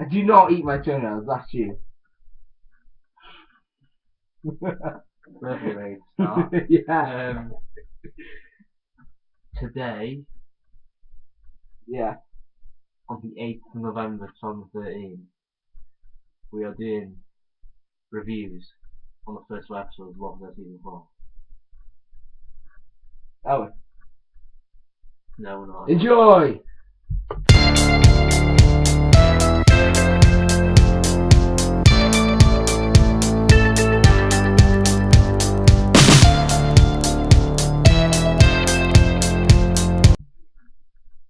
I do not eat my toenails, that's you. Lovely way to start. Yeah. Today, Yeah. on the 8th of November 2013, we are doing reviews on the first two episodes of Walking Dead Season 4. Oh, No, we're not. enjoy!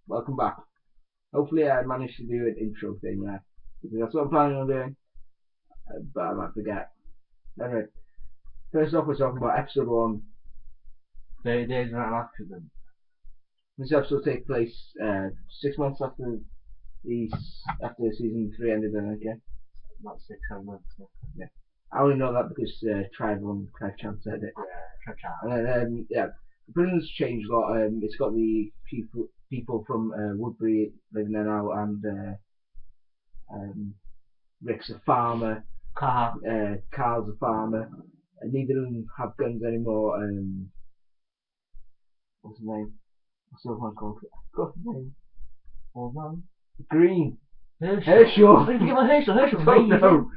Welcome back. Hopefully I managed to do an intro thing there, because that's what I'm planning on doing, but I might forget. Anyway, first off we're talking about episode 1. 30 Days Without an Accident. This episode takes place 6 months after season 3 ended, I think, yeah? About 6-7 months. Yeah. I only know that because Clive Chan said it. Yeah, Chan. And then, yeah, the prison's changed a lot. It's got the people from Woodbury living there now, and Rick's a farmer. Carl's a farmer. And neither of them have guns anymore. What's his name? What's the other one called? What's his name? Hold on. Green. Herschel. I didn't forget about Herschel. Herschel's amazing. No.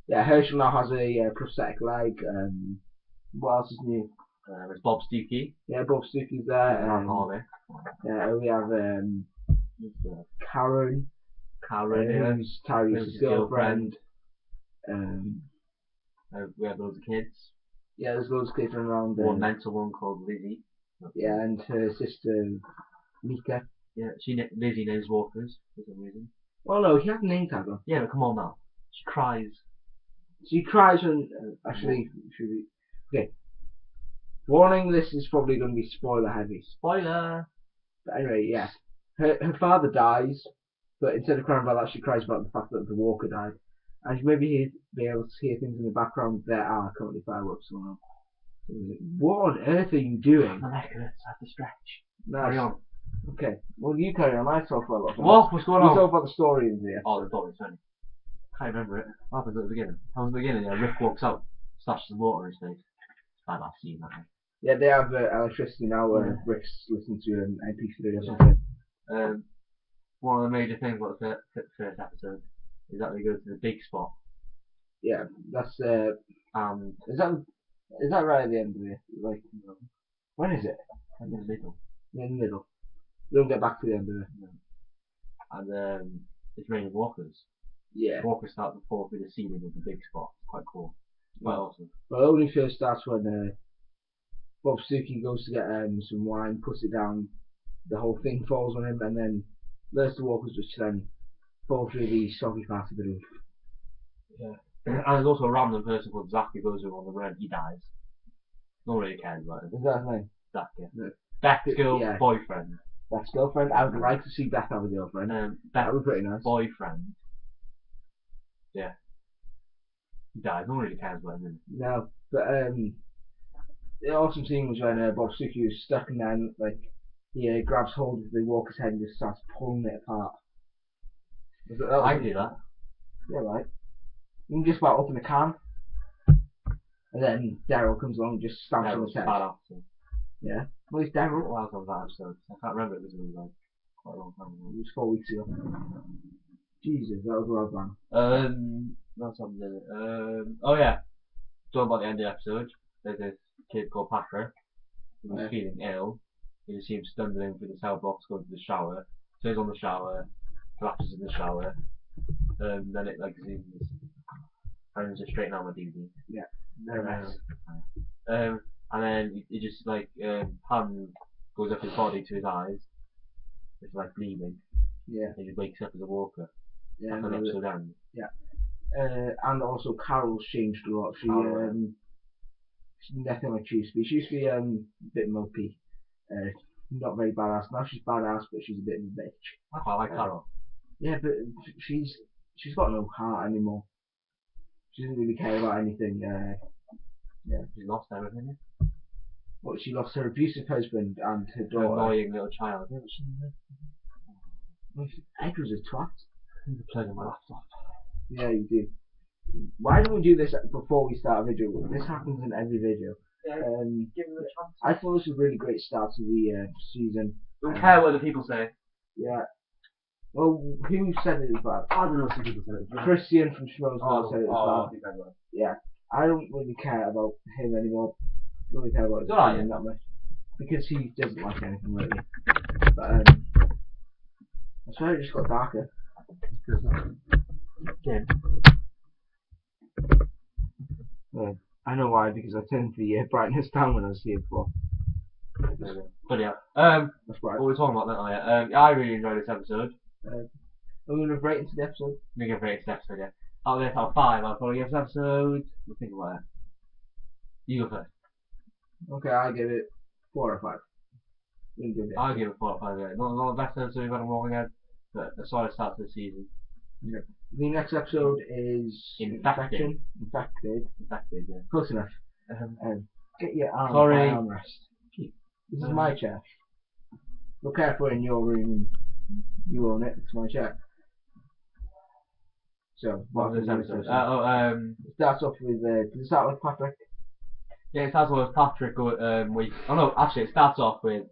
Yeah, Herschel now has a prosthetic leg. What else is new? There's Bob Stuckey. Yeah, Bob Stuckey's there. Yeah, we have Karen. Who's Tyrese's girlfriend. We have loads of kids. Yeah, there's loads of kids around. One mental one called Lizzie. Yeah, and her sister Mika. Yeah, Lizzie knows walkers for some reason. Well, no, he had a name tag on. Yeah, but come on now. She cries. She cries when actually. Okay. Warning: this is probably going to be spoiler heavy. Spoiler. But anyway, yeah, her father dies, but instead of crying about that, she cries about the fact that the walker died. And maybe be able to hear things in the background. There are currently fireworks going on. What on earth are you doing? My neck hurts. I have to stretch. Nice. Carry on. Okay. Well, you carry on. I talk about it. What? What's going on? You talk about the story in here. Oh, the story's funny. Can't remember it. What happens at the beginning? How was the beginning? Yeah, Rick walks out, splashes the water in his face. I've seen that. Yeah, they have electricity now. Rick's listening to an MP3 or something. One of the major things about the first episode is that they go to the big spot. Yeah, that's is that right at the end of it? Like, when is it? In the middle. In the middle. We don't get back to the end of it. No. And it's raining walkers. Yeah. Walkers start to fall through the ceiling of the big spot. Quite cool. Quite awesome. Well, it only first starts when Bob Stuckey goes to get some wine, puts it down, the whole thing falls on him, and then there's the walkers which then fall through the soggy part of the roof. Yeah. And there's also a random person called Zach who goes over on the run. He dies. No one really cares about him. Is that his name? Zach, yeah. No. Beth's boyfriend. Beth's girlfriend. I would like to see Beth have a girlfriend. That would be pretty nice. Boyfriend. Yeah. He dies. No one really cares about him. No, but the awesome scene was when Bob Stuckey was stuck, and then he grabs hold of the walker's head and just starts pulling it apart. I can do that. Yeah, right. You can just about open a can, and then Daryl comes along and just stamps on his head. Yeah. Well, it's Daryl. What else on that episode? I can't remember. It was like quite a long time ago. It was 4 weeks ago. Jesus, that was a wild man. That's something. Oh yeah. Talking about the end of the episode. There's this kid called Patrick who's feeling ill. You see him stumbling through the cell blocks, going to the shower. Turns on the shower, collapses in the shower. Then it zooms. And just straighten out my DVD. Yeah. Very nice. And then it just hand goes up his body to his eyes. It's like bleeding. Yeah. And he wakes up as a walker. Yeah. An episode end. Yeah. And also Carol's changed a lot. She's nothing like she used to be. She used to be a bit mopey. Not very badass. Now she's badass, but she's a bit of a bitch. I quite like Carol. Yeah, but she's got no heart anymore. She doesn't really care about anything. Yeah. She's lost everything. Well, she lost her abusive husband and her daughter. Annoying little child. Edward's a twat. need to plug in my laptop. Yeah, you do. Why don't we do this before we start a video? This happens in every video. Give them a chance. I thought this was a really great start to the season. Don't care what the people say. Yeah. Well, who said it was bad? I don't know, some people said it. Christian from Schmoes said it was bad. bad. Yeah. I don't really care about him anymore. I don't really care about his Don't I? opinion that much. Because he doesn't like anything really. But, I swear it just got darker. Yeah. I know why, because I turned the brightness down when I was here before. But yeah. That's right. What we're talking about that, I really enjoyed this episode. Are we going to rate into the episode? I'm gonna give it an episode, yeah. Out of this, out of 5, I'll probably give this episode. We'll think about it. You go first. Okay, I give it 4 or 5. I'll give it 4 or 5, yeah. Not the best episode we've had in Wrong Again, but a solid start to the season. Yeah. The next episode is Infected. Infected. Infected, yeah. Close enough. Get your arm Sorry. armrest. This is my chair. Look careful in your room and you own it. It's my chair. So, what This is episode? It starts off with, does it start with Patrick? Yeah, it starts off with Patrick, it starts off with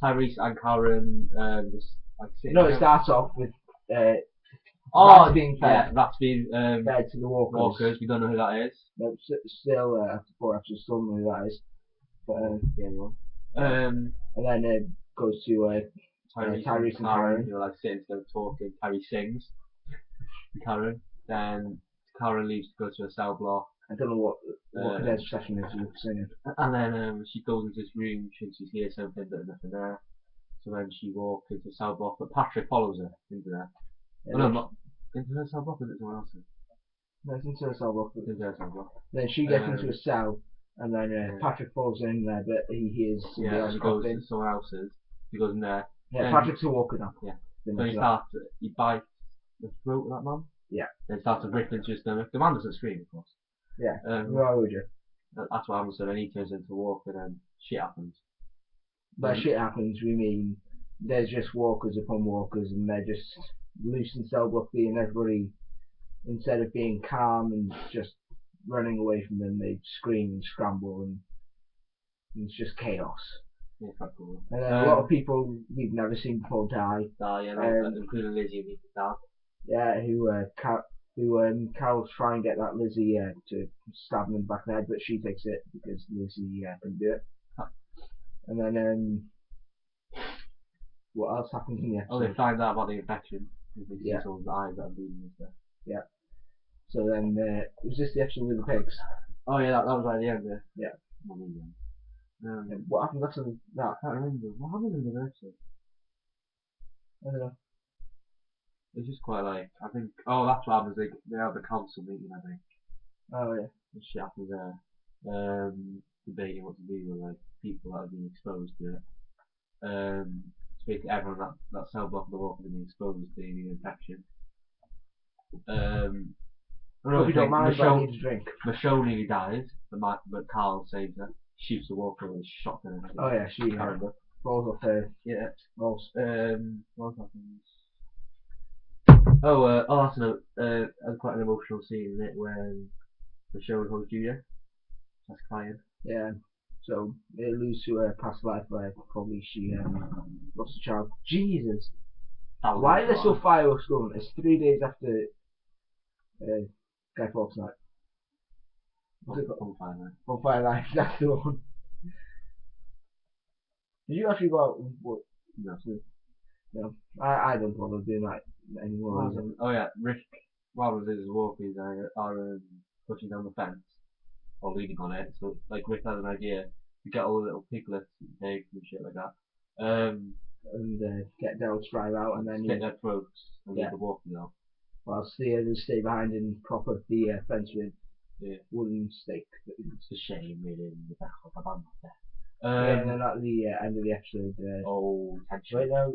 Tyrese and Karen, just, like, sitting No, down. it starts off with, rats being fed. Yeah, rats being, Fed to the walkers. we don't know who that is. No, still, after 4 episodes, still don't know who that is. But, Yeah, no. and then it goes to, Tyrese and Karen. Who are, like, sitting together talking. Tyrese sings to Karen, then Karen leaves to go to a cell block. I don't know what their obsession is with singing. And then she goes into this room, she hears something, but there's nothing there. So then she walks into the cell block, but Patrick follows her into there. Yeah, No, not into her cell block, or is it someone else's? No, it's into a cell block. Into her cell block. Then she gets into a cell, and then Patrick falls in there, but he hears somebody else she goes coughing. to someone else's. He goes in there. Yeah, Patrick's a walker now. Yeah. Then So he bites the throat of that man. Yeah. Then starts to rip into his stomach. The man doesn't scream, of course. Yeah. Why would you? That's what happens. So then he turns into a walker, and then shit happens. By shit happens, we mean there's just walkers upon walkers, and they're just loose in cell block B, and everybody, instead of being calm and just running away from them, they scream and scramble, and it's just chaos. Yeah, quite cool. And then a lot of people we've never seen before die. Including Lizzie and Nicky Dad. Yeah, who Carol's trying to get that Lizzie to stab him in the back of the head, but she takes it because Lizzie couldn't do it. And then what else happens in the episode? Oh, they find out about the infection. They see Yeah. someone's eyes that are bleeding and stuff. Yeah. So then was this the episode with the pigs? Oh yeah, that was right at the end there. Yeah. What happens after that? I can't remember. What happened in the episode? I don't know. It's just quite like, I think, that's what happens, they have the council meeting, I think. Oh yeah. And shit happens there. Debating what to do with, like, people that have been exposed to it. Basically everyone that cell block of the walker has been exposed to the infection. Hope you don't mind if I need a drink. Michonne nearly dies, but Carl saves her. Shoots the walker with a shotgun. Oh yeah, she falls off her. Yeah. Balls. What happens? That's quite an emotional scene, isn't it, when Michonne holds Julia. That's crying. Yeah. So it alludes to her past life where probably she lost a child. Jesus. Why are there still fireworks going? It's 3 days after Guy Fawkes night. Bonfire Night, that's the one. Did you actually go out and what? No. I don't bother doing that anymore. Oh yeah, Rick, while his walkers are pushing down the fence, or leaning on it, so like Rick has an idea to get all the little piglets and pigs and shit like that. And get Daryl to drive out and then get their throats and leave the walkers out. Whilst the others stay behind and prop up the fence with wooden stake. It's a shame, really, in the back of the band there. And then at the end of the episode, tension. Right now,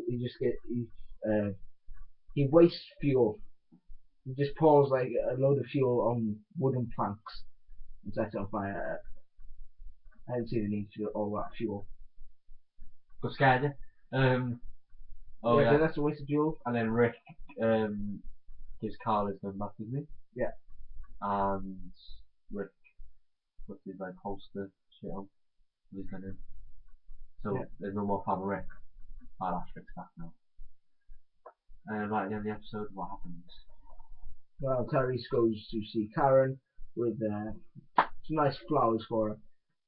he wastes fuel. He just pours like a load of fuel on wooden planks and sets it on fire. I didn't see the need for all that fuel. Got scared, that's a waste of fuel. And then Rick gives Carl his gun back, doesn't he? Yeah. And Rick puts his like holster shit on with his gun in. So Yeah. there's no more Farmer Rick. That's Rick's back now. Right at the end of the episode, what happens? Well, Tyrese goes to see Karen with some nice flowers for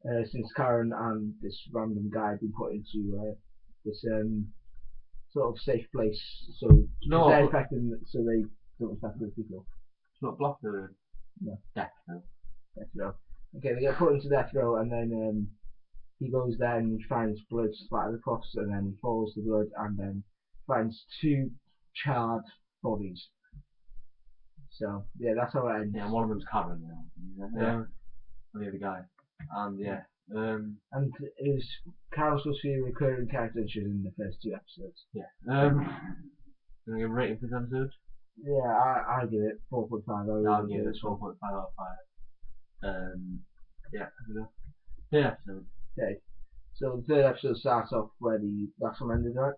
her, since Karen and this random guy have been put into this sort of safe place, so No, they're but- affecting, so they don't affect other people. It's not blocked the No. death though. Death row. Okay, they get put into death row, and then he goes there and finds blood splattered across, and then follows the blood, and then finds 2 charred bodies. So yeah, that's how it ends. Yeah, and one of them's Karen now. Yeah. And the other guy. And yeah. And it was Carol's supposed to be a recurring character and she was in the first 2 episodes. Yeah. Gonna give a rating for this episode? Yeah, I give it 4.5. I'll give it 12.5 out of 5. Yeah, there we go. Third episode. Okay. So the 3rd episode starts off where the last one ended, right?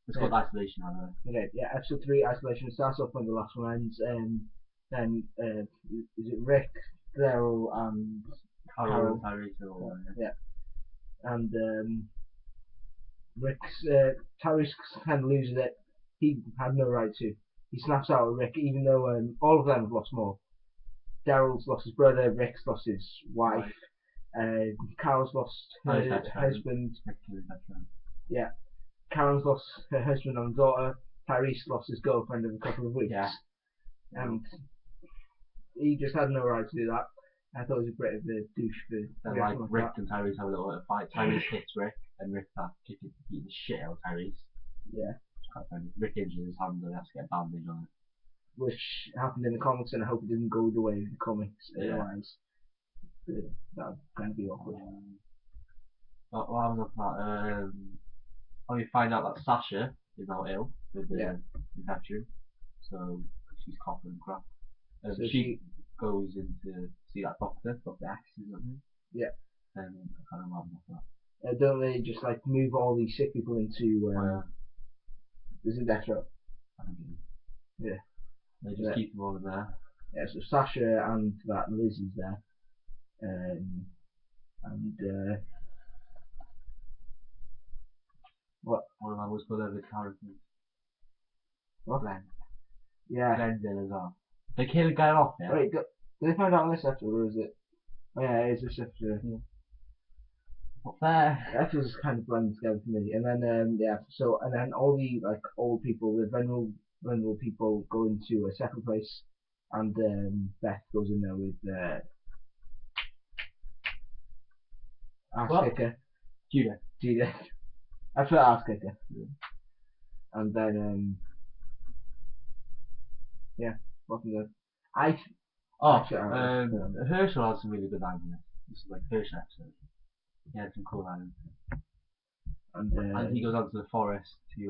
It's called Isolation, by the way. Okay, yeah, episode 3, Isolation, starts off when the last one ends, then is it Rick, Daryl, and Carol, Tyrese, and all that. yeah. And Rick's Tyrese kind of loses it. He had no right to. He snaps out at Rick, even though all of them have lost more. Daryl's lost his brother, Rick's lost his wife, Carol's lost her Nice, that's right. husband. Actually, that's right. Karen's lost her husband and daughter. Tyrese lost his girlfriend in a couple of weeks. Yeah. And he just had no right to do that. I thought it was a bit of a douche for Then reacting like like Rick and Tyrese have a little bit of fight. Tyrese hits Rick, and Rick starts beating the shit out of Tyrese. Yeah. It's quite funny. Rick injures his hand and he has to get a bandage on it. Which happened in the comics, and I hope it didn't go the way of the comics. Yeah. Otherwise, that would kind of be awkward. What was I about? Oh, you find out that Sasha is now ill with the infection, so she's coughing and crap. So she goes in to see that doctor, Dr. X, isn't it? Yeah. And I can't remember what that. Don't they just like move all these sick people into is it Death Row? I think it is. Yeah. They just keep them all in there. Yeah, so Sasha and that Lizzie's there. What? One of them was below the characters. What? Glenn. Yeah. Glenn's in as well. They kill the guy off, yeah? Wait, did they find out on this episode, or is it? Oh yeah, it's this episode. Not fair. The episodes kind of blend together for me. And then and then all the like old people, the venerable people go into a separate place, and Beth goes in there with Ass Kicker. Judah. I put Ass Kicker. Yeah. And then what's the Herschel has some really good lines in it. This is like Herschel episode. He had some cool lines. And he goes out to the forest to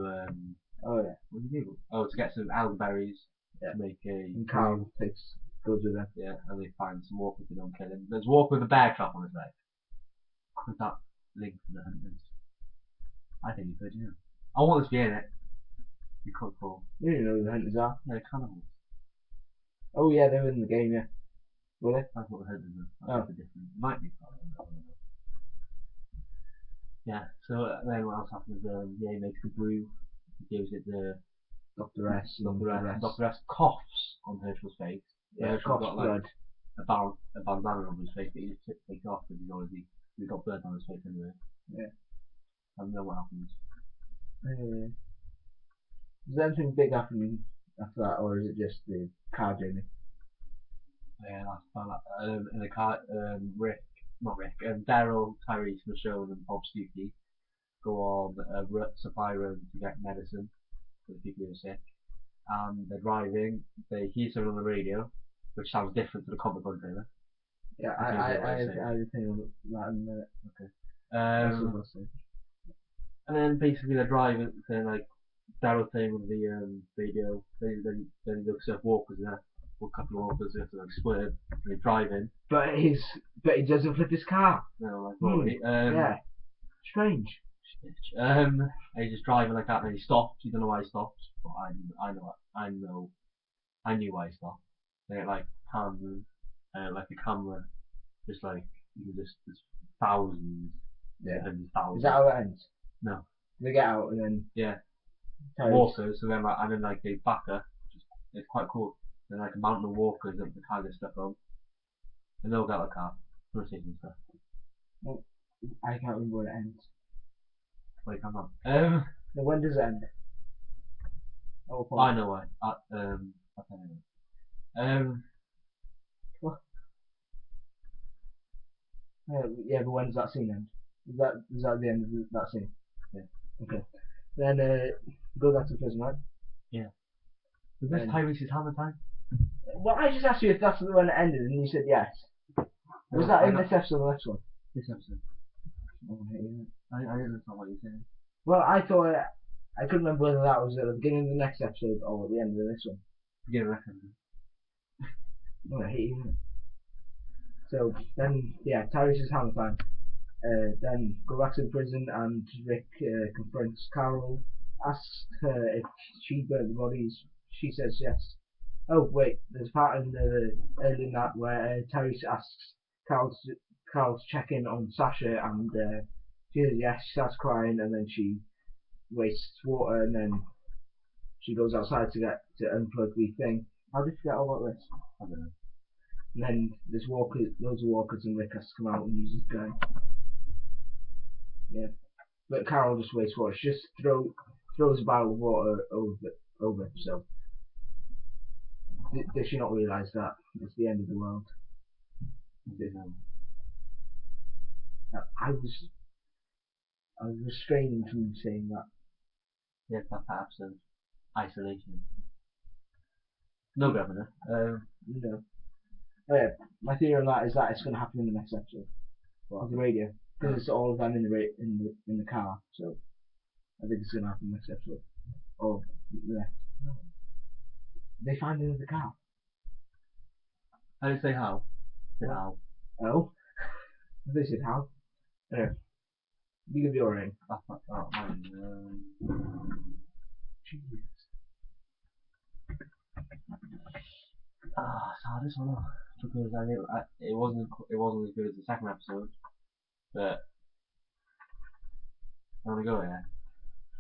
what did he do? Oh, to get some elderberries to make a. And Carl goes with them. Yeah, and they find some Walker to don't kill him. There's Walker with a bear trap on his leg. Could that link to the hunters? I think he could, yeah. I want this to be in it. You could call. You don't know who the hunters are. Yeah, cannibals. Oh yeah, they were in the game, yeah. Were they? That's what the hunters are. That's different. Might be part of it. Yeah, so then what else happens? He makes a brew. He gives it to Dr. S. Dr. S coughs on Herschel's face. Yeah, Herschel's coughs got blood. Like a bandana on his face, but he just takes it off because he's got blood on his face anyway. Yeah. I don't know what happens. Is there anything big happening after that, or is it just the car journey? Yeah, that's about that. In the car, Daryl, Tyrese, Michonne, and Bob Stookie go on a supply run to get medicine for the people who are sick. And they're driving, they hear something on the radio, which sounds different to the comic book trailer. Yeah, I had a thing on that in a minute. Okay. And then basically they're driving, saying like, Daryl saying on the radio, then he looks at Walker's there. A couple of Walkers have to like swerve, and they're driving. But he doesn't flip his car. No, like, yeah. Strange. And he's just driving like that, and he stops. You don't know why he stops, but I know I knew why he stopped. They get like cameras, like a camera, just like you can just there's thousands, Yeah. hundreds, Is thousands. that how it ends? No. They get out and then Yeah. Tyrese- Walkers, so then like and then like they back her, which is it's quite cool. Then like a mountain of walkers that the car gets stuck on, and they'll get the car, and stuff. I can't remember when it ends. Wait, come on. Now, when does it end? At what point? I know why. I don't know. Yeah, but when does that scene end? Is that the end of that scene? Yeah. Okay. Then go back to prison, right? Was this And- Tyrese's hammer time? Well, I just asked you if that's when it ended, and you said yes. Was No, that I in got- this episode or the next one? This episode. Oh, I hate it. I didn't understand what you're saying. Well, I thought I couldn't remember whether that was at the beginning of the next episode or at the end of the next one. Give a reckon. Oh, I hate you. So then, yeah, Tyrese's hammer time. Then go back to the prison and Rick confronts Carol, asks her if she burnt the bodies. She says yes. Oh wait, there's a part in early in that where Tyrese asks Carol to check in on Sasha, and she says yes. She starts crying, and then she wastes water, and then she goes outside to unplug the thing. How did you get all about this? I don't know. And then there's loads of walkers, and Rick has to come out and use his gun. Yeah, but Carol just wastes water. She just throws a barrel of water over. So does she not realise that it's the end of the world? I was restrained from saying that. Yeah, that episode. Isolation. No governor. No. Oh yeah, my theory on that is that it's going to happen in the next episode of the radio, because it's all of them in the car. So I think it's going to happen in the next episode. Or the next. They find another car. I didn't say how. Said how. Oh, they said how. Anyway, you give your ring. Mine. Jesus. It's hard as well. Because it wasn't as good as the second episode, but I'm gonna go here.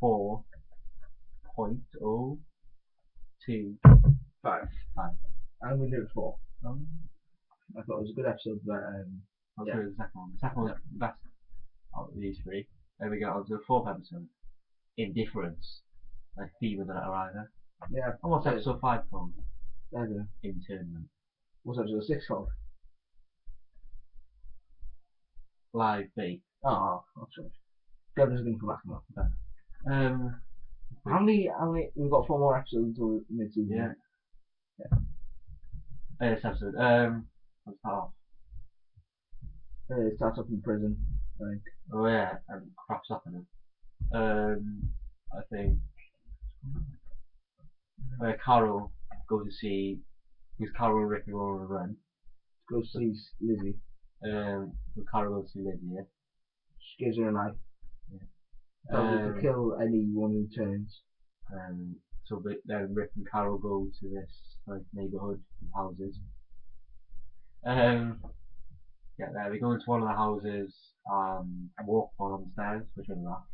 4.02. 5. 5. I'm going to do it 4. Um, I thought it was a good episode, but I'll yeah. show you the second one. The second one's the best out of these three. Then we get on to the fourth episode. Indifference. Like Fever that arriver. yeah. And what's episode 5 called? I don't know. Internment. What's episode 6 called? Live bait. Oh, that's right. Kevin's going to come back on that. How many? We've got 4 more episodes until mid-season. Yeah. This episode. Let's start off. It starts up in prison, I think. Oh yeah, and craps up in it. I think Carol goes to see because Carol and Rick are on a run. Go see Lizzie. So Carol goes to see Lizzie. Yeah. She gives her a knife. Yeah. Tells her to kill anyone who turns. So then Rick and Carol go to this like neighbourhood of houses. Yeah, they go into one of the houses and walk on the stairs, which made me laugh.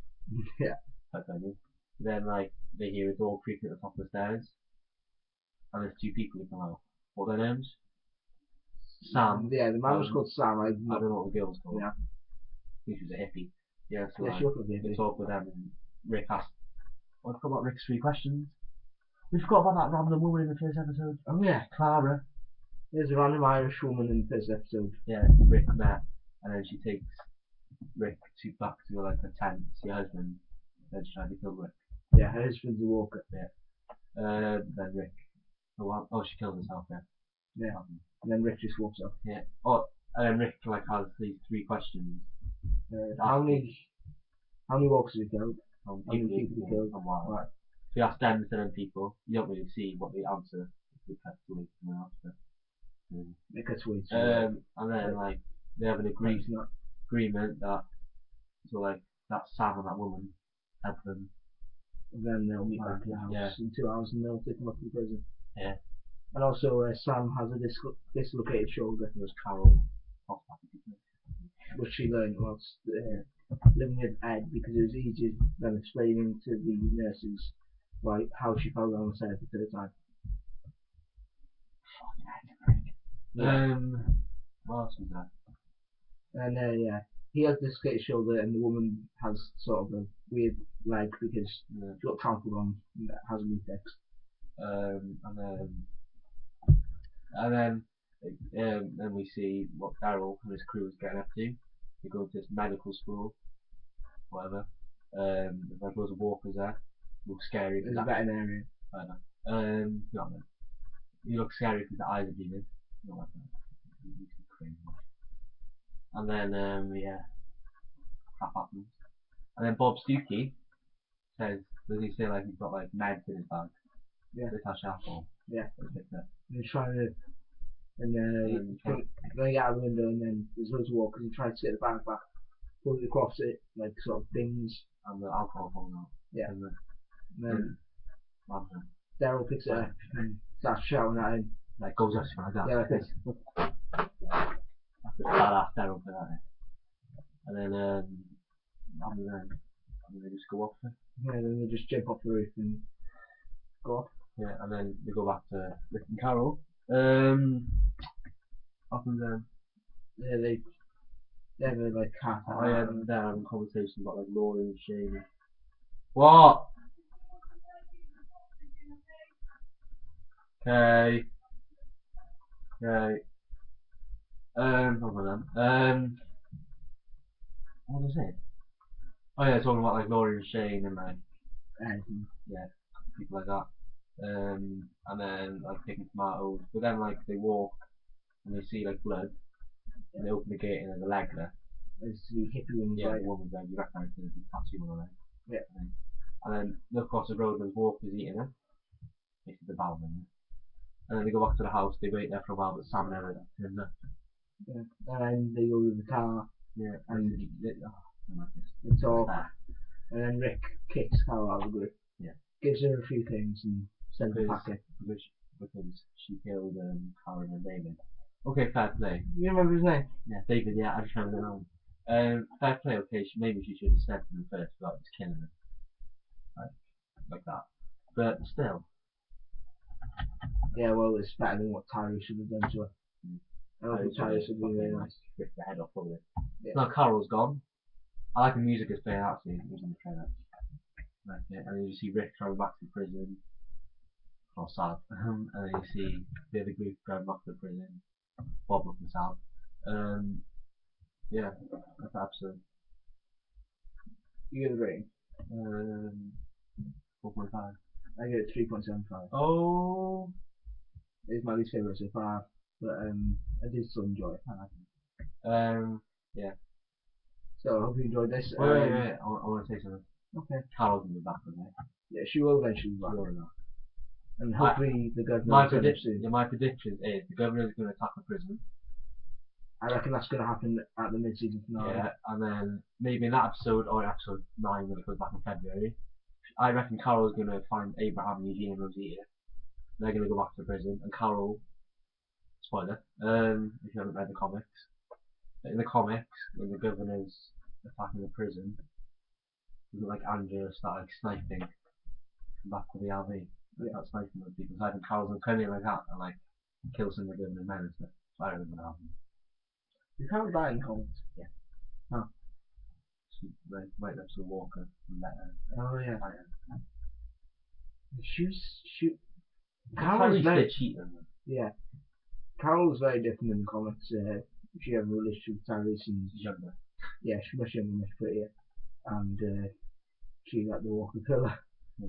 Yeah. Quite funny. Then like they hear a door creaking at the top of the stairs, and there's 2 people who come out. What are their names? Sam. Yeah, the man was called Sam. I don't know what the girl was called. Yeah. I think she was a hippie. Yeah, so Yeah, like, she looked like a they hippie. talk with them, and Rick asked. I forgot about Rick's 3 questions. We forgot about that random woman in the first episode. Oh yeah. Clara. There's a random Irish woman in the first episode. Yeah, Rick met, and then she takes Rick back to like a tent to see her husband. Then she tried to kill Rick. Yeah, her husband's a walker. Then Rick. Oh, she kills herself. Yeah. Yeah. And then Rick just walks off. Yeah. Oh, and then Rick like has these 3 questions. How many walkers have you killed? How many people he killed? And why. Right. So you ask them instead of people. You don't really see what they answer. They cut to someone else. But, It cuts away. and then like they have an agreement that so like that Sam and that woman help them. And then they'll meet back at the house Yeah. in 2 hours, and they'll take them up to the prison. Yeah. And also Sam has a dislocated shoulder, It was Carol hospital. which she learned whilst living with Ed, because it was easier than explaining to the nurses how she fell down the stairs the third time. What else was there? And yeah, he has dislocated shoulder, and the woman has sort of a weird leg because Yeah. she got trampled on and that hasn't been fixed. Then we see what Daryl and his crew is getting up to. They go to this medical school, whatever. There's like loads of walkers there. Look scary. There's a veterinarian. I know. No, no. You look scary because the eyes are bleeding. Not like that. It makes me cringe. And then yeah, crap happens. And then Bob Stookie says, does he say like he's got like meds in his bag? Yeah. They touch apple. Yeah. And And he's trying to, and they get out the window, and then there's loads of walkers. He tries to get the bag back, pulls it across it, like sort of dings. the alcohol falling out. Yeah. And And then then Daryl picks it up and starts shouting at him. like goes up to him like that. Yeah, like this. That's a badass Daryl for that. And then they just go off it. Yeah, then they just jump off the roof and go off. Yeah, and then we go back to Rick and Carol. Up and down. Yeah, they have a like cat. I am there having a conversation about like Laurie and Shane. What? Okay. Okay. Hold on then. What was it? Oh yeah, talking about like Laurie and Shane and like yeah, people like that. And then like picking tomatoes. But then like they walk and they see like blood and they open the gate and there's a leg there. There's the hippie woman's Yeah, right. the woman's leg, you recognise the tattoo on her leg. Yeah. And then look across the road and there's walkers eating it. This is the bowman. And then they go back to the house, they wait there for a while, but Sam never turns up. Yeah. And then they go to the car Yeah, and they talk. And then Rick kicks Carol out of the group. Yeah. Gives her a few things and sends her packing. Because she killed Karen and David. Okay, fair play. You remember his name? Yeah, David, yeah, I just remember the name. Fair play, okay, maybe she should have snapped him first without just killing him. Like that. But still. Yeah, well, it's better than what Tyree should have done to her. I don't think Tyree should be very nice. Rip the head off of it. Yeah. Now Carol's gone. I like the music that's playing out scene. It was in the trailer. Like it. And then you see Rick driving back to prison. Or sad. And then you see the other group driving back to prison. Bob looking sad. Yeah, that's the episode. You get the rating? 4.5. I give it 3.75. Oh, It's my least favourite so far, but I did still enjoy it. yeah. So I hope you enjoyed this. Wait. I want to say something. Okay. Carol's in the back of it. Yeah, she will eventually be back. And hopefully the governor My will turn up prediction, soon. my prediction is the governor is going to attack the prison. I reckon that's going to happen at the mid-season finale. Yeah, and then maybe in that episode or in episode 9 when it goes back in February, I reckon Carol's going to find Abraham, Eugene, and Rosita. They're going to go back to the prison, and Carol, spoiler, if you haven't read the comics, in the comics, when the governor's attacking the prison, like Angela start like sniping back to the LV. That's sniping those people. So I think Carol's going to come in like that and like kill some of the governor's men and stuff. So I don't know what happen. You can't die in comics. Yeah. Huh. Right next to the Walker and let her Oh yeah. fight her. Shoot. Carol's very cheating. Yeah. Carol was very different in the comics. She had a relationship with Tyrese and She's younger. yeah, she's much younger, much prettier, and she got the Walker pillar. Yeah.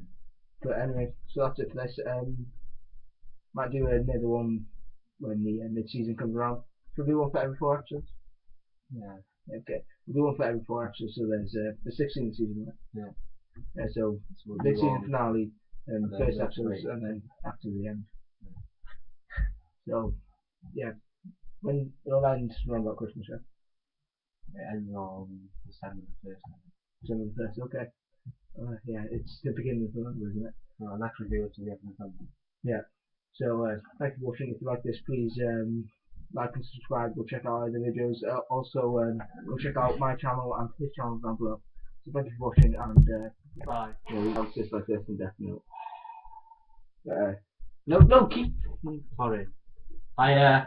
But anyway, so that's it for this. Might do another one when the mid-season comes around. Should we do one for every 4 episodes? Yeah. Okay, we'll do one for every 4 episodes. So there's the 16th season, right? Yeah. So we'll mid-season finale, and then first the episodes, three. and then after the end. So yeah, when it'll end around about Christmas, yeah. It ends on December the 1st. December the 1st, okay. Yeah, it's the beginning of November, isn't it? So I'll actually go to the episode. Yeah. So thank you for watching. If you like this, please like and subscribe. Go check out other videos. Also, go check out my channel and his channel down below. So thank you for watching, and Bye. we have just like this and Death Note. No, keep. Sorry. Leave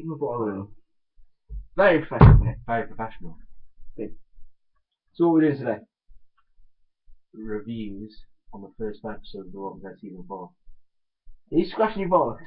my bottle alone. Very professional, mate. Very professional. So what we're doing today? Reviews on the first episode of The Walking Dead season 4. Are you scratching your bollocks?